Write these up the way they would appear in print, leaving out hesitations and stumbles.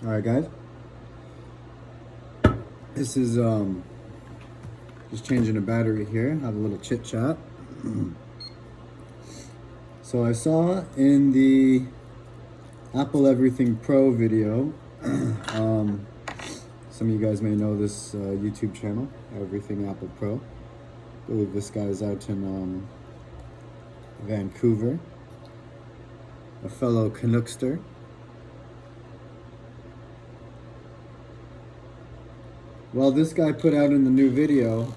Alright guys, this is just changing a battery here, have a little chit chat. So I saw in the Apple Everything Pro video, some of you guys may know this YouTube channel, Everything Apple Pro. I believe this guy's out in Vancouver, a fellow Canuckster. Well, this guy put out in the new video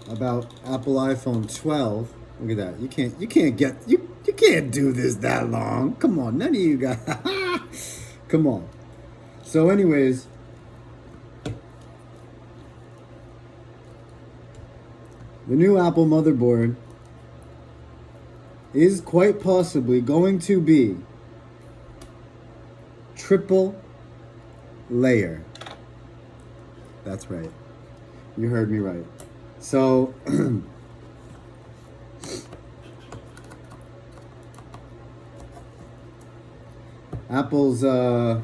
about Apple iPhone 12. Look at that. You can't do this that long. Come on, none of you guys. Come on. So anyways, the new Apple motherboard is quite possibly going to be triple layer. That's right. You heard me right. So Apple's Apple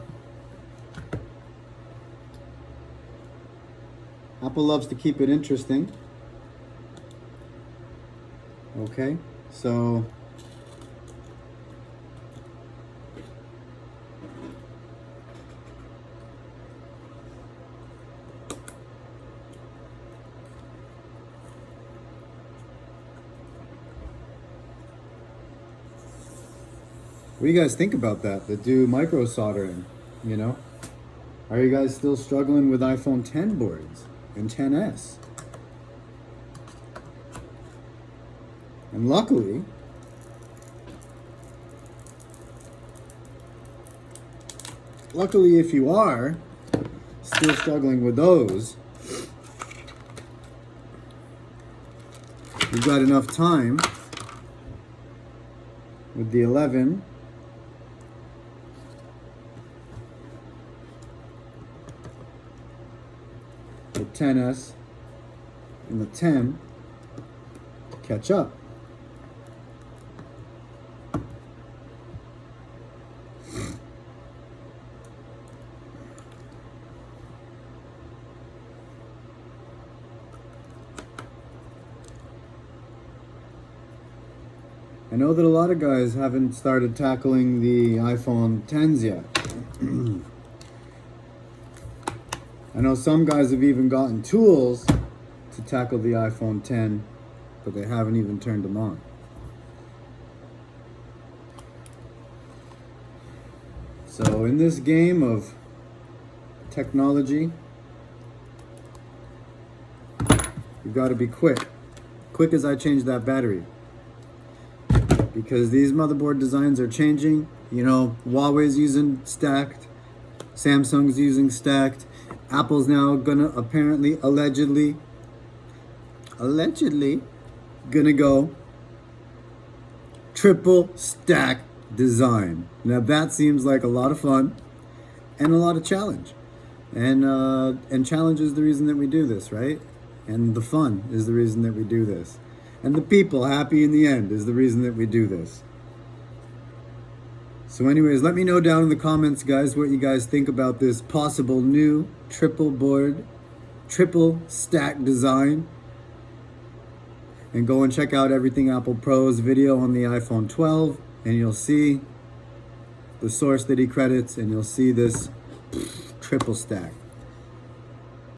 loves to keep it interesting. Okay, so what do you guys think about that do micro soldering, you know? Are you guys still struggling with iPhone 10 boards and 10s? And luckily, if you are still struggling with those, you've got enough time with the 11, the 10s, and the 10 to catch up. I know that a lot of guys haven't started tackling the iPhone 10s yet. I know some guys have even gotten tools to tackle the iPhone 10, but they haven't even turned them on. So in this game of technology, you've got to be quick. Quick as I change that battery. Because these motherboard designs are changing. You know, Huawei's using stacked, Samsung's using stacked, Apple's now gonna apparently, allegedly gonna go triple stack design. Now that seems like a lot of fun and a lot of challenge. And challenge is the reason that we do this, right? And the fun is the reason that we do this. And the people happy in the end is the reason that we do this. So anyways, let me know down in the comments, guys, what you guys think about this possible new triple stack design. And go and check out Everything Apple Pro's video on the iPhone 12, and you'll see the source that he credits, and you'll see this triple stack.